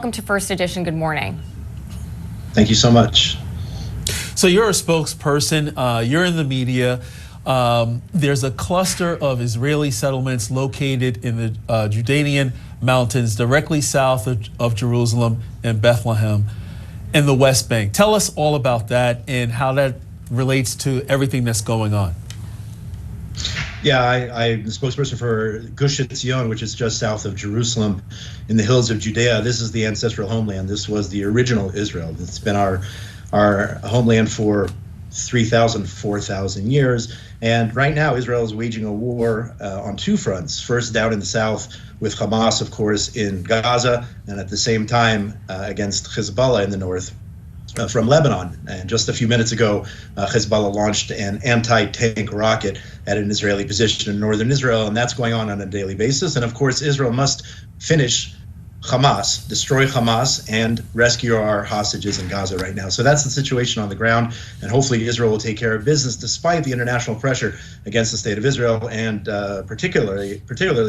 Welcome to First Edition. Good morning. Thank you so much. So you're a spokesperson, you're in the media. There's a cluster of Israeli settlements located in the Judean mountains directly south of Jerusalem and Bethlehem in the West Bank. Tell us all about that and how that relates to everything that's going on. Yeah, I'm the spokesperson for Gush Etzion, which is just south of Jerusalem in the hills of Judea. This is the ancestral homeland. This was the original Israel. It's been our homeland for 3,000, 4,000 years. And right now, Israel is waging a war on two fronts. First, down in the south with Hamas, of course, in Gaza, and at the same time against Hezbollah in the north. From Lebanon. And just a few minutes ago, Hezbollah launched an anti-tank rocket at an Israeli position in northern Israel, and that's going on a daily basis. And of course, Israel must finish Hamas, destroy Hamas, and rescue our hostages in Gaza right now. So that's the situation on the ground, and hopefully Israel will take care of business despite the international pressure against the state of Israel, and particularly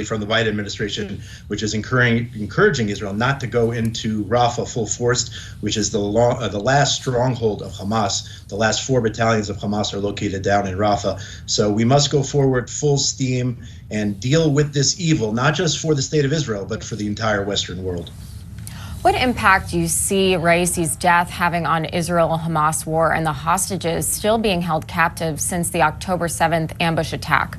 from the Biden administration, which is encouraging Israel not to go into Rafah full force, which is the last stronghold of Hamas. The last 4 battalions of Hamas are located down in Rafah. So we must go forward full steam and deal with this evil, not just for the state of Israel, but for the entire Western world. What impact do you see Raisi's death having on Israel-Hamas war and the hostages still being held captive since the October 7th ambush attack?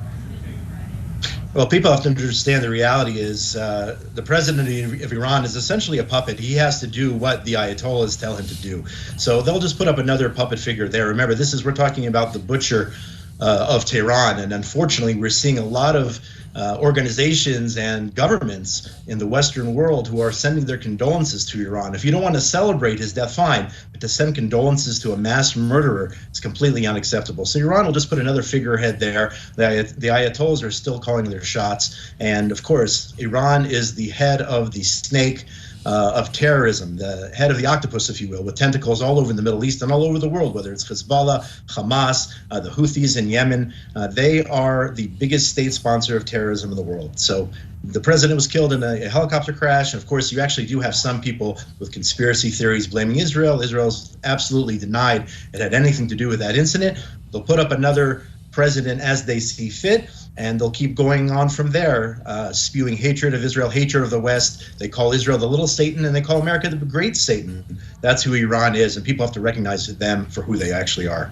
Well, people have to understand the reality is the president of Iran is essentially a puppet. He has to do what the Ayatollahs tell him to do. So they'll just put up another puppet figure there. Remember, we're talking about the butcher of Tehran, and unfortunately we're seeing a lot of organizations and governments in the Western world who are sending their condolences to Iran. If you don't want to celebrate his death, fine, but to send condolences to a mass murderer is completely unacceptable. So Iran will just put another figurehead there. The Ayatollahs are still calling their shots, and of course Iran is the head of the snake of terrorism, the head of the octopus, if you will, with tentacles all over the Middle East and all over the world, whether it's Hezbollah, Hamas, the Houthis in Yemen. They are the biggest state sponsor of terrorism in the world. So the president was killed in a helicopter crash. And of course, you actually do have some people with conspiracy theories blaming Israel. Israel's absolutely denied it had anything to do with that incident. They'll put up another president as they see fit, and they'll keep going on from there, spewing hatred of Israel, hatred of the West. They call Israel the little Satan, and they call America the great Satan. That's who Iran is, and people have to recognize them for who they actually are.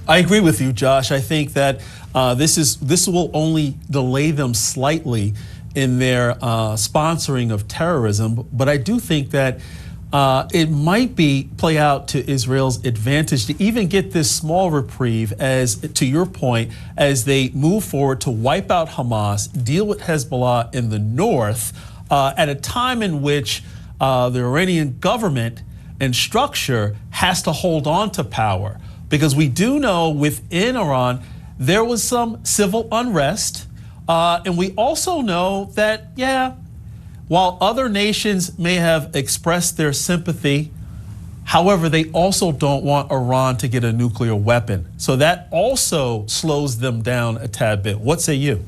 I agree with you, Josh. I think that this will only delay them slightly in their sponsoring of terrorism, but I do think that it might play out to Israel's advantage to even get this small reprieve, as to your point, as they move forward to wipe out Hamas, deal with Hezbollah in the north, at a time in which the Iranian government and structure has to hold on to power. Because we do know within Iran there was some civil unrest, and we also know that, while other nations may have expressed their sympathy, however, they also don't want Iran to get a nuclear weapon. So that also slows them down a tad bit. What say you?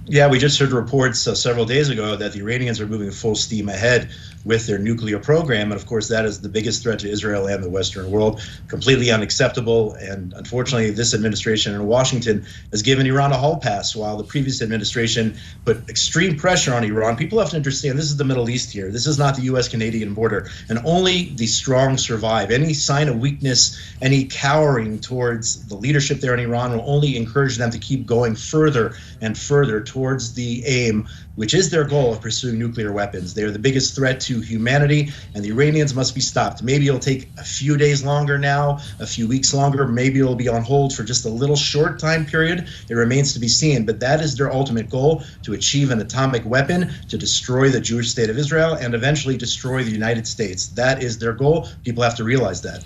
Yeah, we just heard reports several days ago that the Iranians are moving full steam ahead with their nuclear program. And of course, that is the biggest threat to Israel and the Western world. Completely unacceptable. And unfortunately, this administration in Washington has given Iran a hall pass, while the previous administration put extreme pressure on Iran. People have to understand this is the Middle East here. This is not the U.S.-Canadian border. And only the strong survive. Any sign of weakness, any cowering towards the leadership there in Iran will only encourage them to keep going further and further towards the aim, which is their goal of pursuing nuclear weapons. They are the biggest threat to humanity, and the Iranians must be stopped. Maybe it'll take a few days longer now, a few weeks longer. Maybe it'll be on hold for just a little short time period. It remains to be seen, but that is their ultimate goal, to achieve an atomic weapon, to destroy the Jewish state of Israel, and eventually destroy the United States. That is their goal. People have to realize that.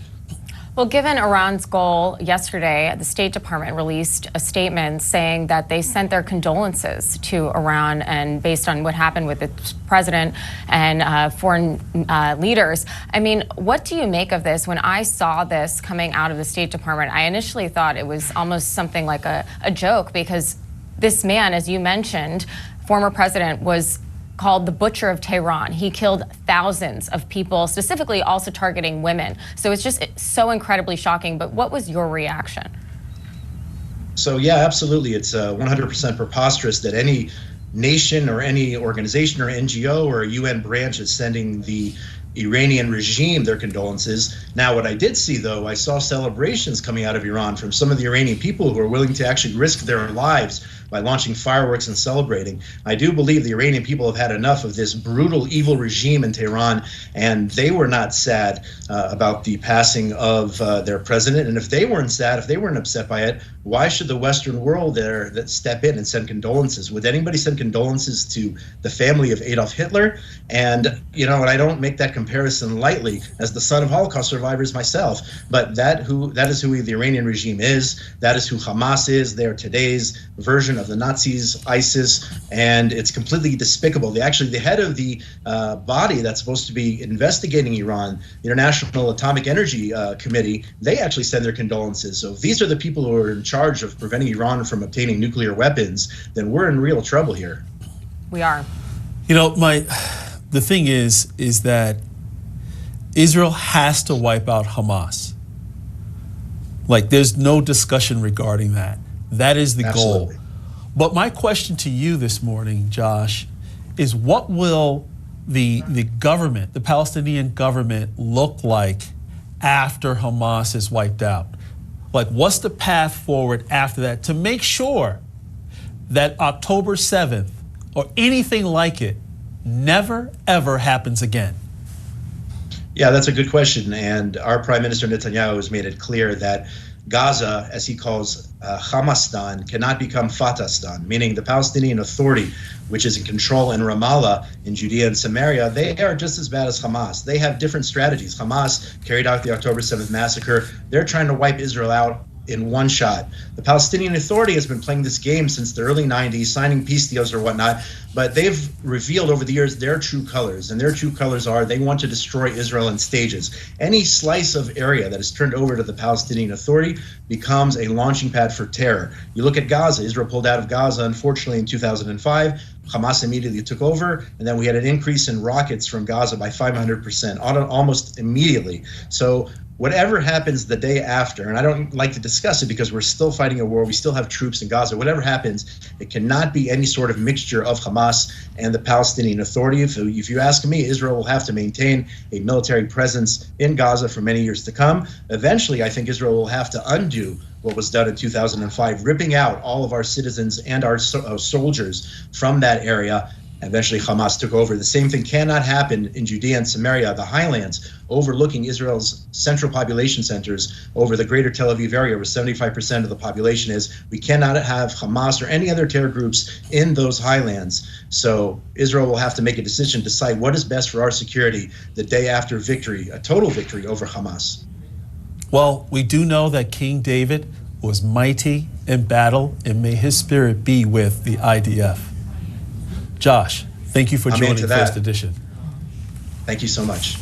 Well, given Iran's goal, yesterday, the State Department released a statement saying that they sent their condolences to Iran, and based on what happened with the president and foreign leaders. I mean, what do you make of this? When I saw this coming out of the State Department, I initially thought it was almost something like a joke, because this man, as you mentioned, former president, was called the Butcher of Tehran. He killed thousands of people, specifically also targeting women. So it's just so incredibly shocking. But what was your reaction? So yeah, absolutely. It's 100% preposterous that any nation or any organization or NGO or a UN branch is sending the Iranian regime their condolences. Now, what I did see, though, I saw celebrations coming out of Iran from some of the Iranian people who are willing to actually risk their lives by launching fireworks and celebrating. I do believe the Iranian people have had enough of this brutal, evil regime in Tehran, and they were not sad about the passing of their president. And if they weren't sad, if they weren't upset by it, why should the Western world there that step in and send condolences? Would anybody send condolences to the family of Adolf Hitler? And, you know, and I don't make that comparison lightly as the son of Holocaust survivors myself, but that is who the Iranian regime is. That is who Hamas is. They're today's version of the Nazis, ISIS, and it's completely despicable. The head of the body that's supposed to be investigating Iran, the International Atomic Energy Committee, they actually send their condolences. So if these are the people who are in charge of preventing Iran from obtaining nuclear weapons, then we're in real trouble here. We are. You know, the thing is that Israel has to wipe out Hamas. Like, there's no discussion regarding that. That is the Absolutely. goal. But my question to you this morning, Josh, is what will the government, the Palestinian government, look like after Hamas is wiped out? Like, what's the path forward after that to make sure that October 7th or anything like it never, ever happens again? Yeah, that's a good question. And our Prime Minister Netanyahu has made it clear that Gaza, as he calls Hamastan, cannot become Fatahstan, meaning the Palestinian Authority, which is in control in Ramallah, in Judea and Samaria. They are just as bad as Hamas. They have different strategies. Hamas carried out the October 7th massacre. They're trying to wipe Israel out in one shot. The Palestinian Authority has been playing this game since the early 90s, signing peace deals or whatnot, but they've revealed over the years their true colors, and their true colors are they want to destroy Israel in stages. Any slice of area that is turned over to the Palestinian Authority becomes a launching pad for terror. You look at Gaza. Israel pulled out of Gaza, unfortunately, in 2005. Hamas immediately took over, and then we had an increase in rockets from Gaza by 500%, almost immediately. So whatever happens the day after, and I don't like to discuss it because we're still fighting a war, we still have troops in Gaza, whatever happens, it cannot be any sort of mixture of Hamas and the Palestinian Authority. If you ask me, Israel will have to maintain a military presence in Gaza for many years to come. Eventually, I think Israel will have to undo what was done in 2005, ripping out all of our citizens and our soldiers from that area. Eventually, Hamas took over. The same thing cannot happen in Judea and Samaria, the highlands, overlooking Israel's central population centers over the greater Tel Aviv area, where 75% of the population is. We cannot have Hamas or any other terror groups in those highlands. So Israel will have to make a decision, decide what is best for our security the day after victory, a total victory over Hamas. Well, we do know that King David was mighty in battle, and may his spirit be with the IDF. Josh, thank you for joining First Edition. Thank you so much.